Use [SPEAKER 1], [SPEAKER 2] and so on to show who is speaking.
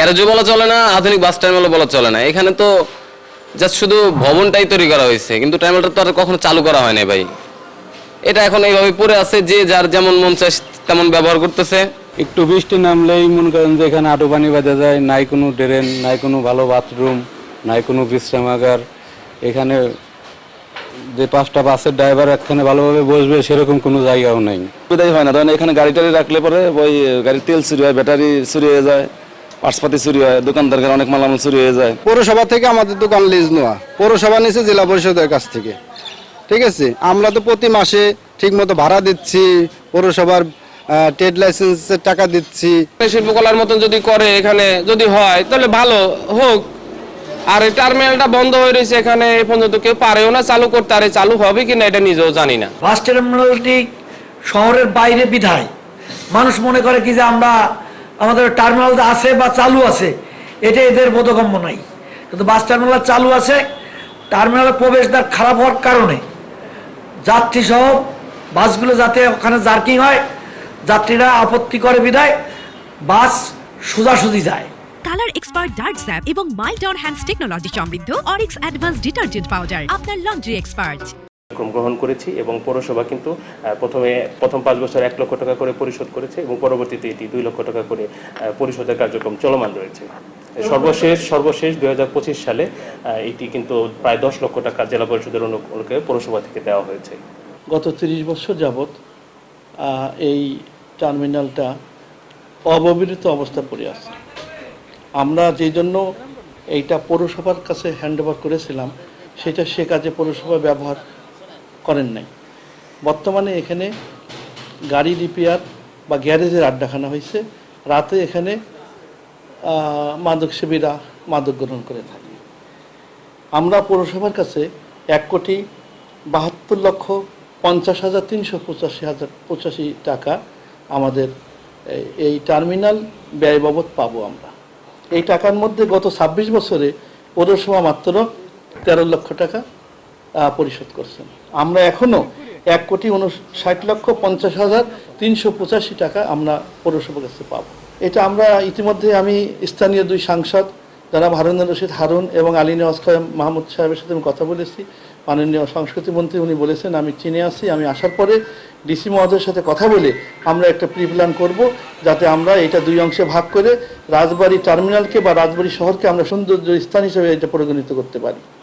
[SPEAKER 1] গ্যারেজও বলা চলে না, আধুনিক বাস টার্মিনালও বলা চলে না। এখানে তো জাস্ট শুধু ভবনটাই তৈরি করা হয়েছে, কিন্তু টার্মিনালটা তো আর কখনো চালু করা হয় না ভাই। এটা এখন এইভাবে পড়ে আছে, যে যার যেমন মন চায় তেমন ব্যবহার করতেছে।
[SPEAKER 2] একটু বৃষ্টি নামলেই মনে করেন যে এখানে আঁটু পানি বাঁধা যায়, নাই কোনো ড্রেন, নাই কোনো ভালো বাথরুম, নাই কোনো বিশ্রামাগার। এখানে যে 5টা বাসের ড্রাইভার এখানে ভালোভাবে বসবে সেরকম কোনো জায়গাও নাই।
[SPEAKER 3] সুবিধাই হয় না, ধরেন এখানে গাড়ি টাড়ি রাখলে পরে ওই গাড়ির তেল চুরি হয়, ব্যাটারি চুরি হয়ে যায়, পার্টসপাতি চুরি হয়, দোকানদারদের অনেক মালামাল চুরি হয়ে যায়।
[SPEAKER 4] পৌরসভা থেকে আমাদের দোকান লিজ নেওয়া, পৌরসভা নিচে জেলা পরিষদের কাছ থেকে, ঠিক আছে। আমরা তো প্রতি মাসে ঠিকমতো ভাড়া দিচ্ছি, পৌরসভার ট্রেড লাইসেন্সের টাকা দিচ্ছি।
[SPEAKER 5] শিল্পকলার মতন যদি করে এখানে যদি হয় তাহলে ভালো হোক। আর এই টার্মিনালটা বন্ধ হয়ে রয়েছে, এখানে এই পর্যন্ত কেউ পারেও না চালু করতে, আর চালু হবে কিনা এটা নিজেও জানি না।
[SPEAKER 6] বাস টার্মিনালটি শহরের বাইরে বিধায় মানুষ মনে করে কি যে আমরা আমাদের টার্মিনাল আছে বা চালু আছে, এটা এদের বোধগম্য নাই। কিন্তু বাস টার্মিনাল চালু আছে, টার্মিনালের প্রবেশদ্বার খারাপ হওয়ার কারণে যাত্রী সহ বাসগুলো যাতে ওখানে জার্কিং হয়, যাত্রীরা আপত্তি করে বিধায় বাস সোজাসুজি যায়।
[SPEAKER 7] কালার এক্সপার্ট ডার্ক স্যাপ এবং মাইল্ড অন হ্যান্ডস টেকনোলজি সমৃদ্ধ অরিক্স অ্যাডভান্স ডিটারজেন্ট পাউডার আপনার লন্ড্রি এক্সপার্ট।
[SPEAKER 8] গ্রহণ করেছি এবং পৌরসভা কিন্তু প্রথম 5 বছর 1 লক্ষ টাকা করে পরিশোধ করেছে এবং পরবর্তীতে এটি 2 লক্ষ টাকা করে পরিশোধের কার্যক্রম চলমান রয়েছে। সর্বশেষ 2025 সালে এটি কিন্তু প্রায় 10 লক্ষ টাকা জেলা পরিষদের অনুকূলকে পৌরসভা থেকে দেওয়া হয়েছে।
[SPEAKER 9] গত 30 বছর যাবৎ এই টার্মিনালটা অব্যবহৃত অবস্থা পড়ে আছে। আমরা যেই জন্য এইটা পৌরসভার কাছে হ্যান্ডওভার করেছিলাম, সেটা সে কাজে পৌরসভা ব্যবহার করেন নাই। বর্তমানে এখানে গাড়ি রিপেয়ার বা গ্যারেজের আড্ডাখানা হয়েছে। রাতে এখানে মাদকসেবীরা মাদক গ্রহণ করে থাকে। আমরা পৌরসভার কাছে 1,72,50,385 টাকা আমাদের এই টার্মিনাল ব্যয় বাবদ পাবো আমরা। এই টাকার মধ্যে গত 26 বছরে পৌরসভা মাত্র 13 লক্ষ টাকা পরিশোধ করছেন। আমরা এখনও 1,59,50,385 টাকা আমরা পৌরসভার কাছে পাবো। এটা আমরা ইতিমধ্যে আমি স্থানীয় 2 সাংসদ যারা হারুনুর রশিদ হারুন এবং আলী নেওয়াজ খান মাহমুদ সাহেবের সাথে আমি কথা বলেছি। মাননীয় সংস্কৃতি মন্ত্রী উনি বলেছেন আমি চিনে আসি, আমি আসার পরে ডিসি মহোদয়ের সাথে কথা বলে আমরা একটা প্রি প্ল্যান করবো, যাতে আমরা এটা 2 অংশে ভাগ করে রাজবাড়ী টার্মিনালকে বা রাজবাড়ী শহরকে আমরা সৌন্দর্য স্থান হিসেবে এটা পরিগণিত করতে পারি।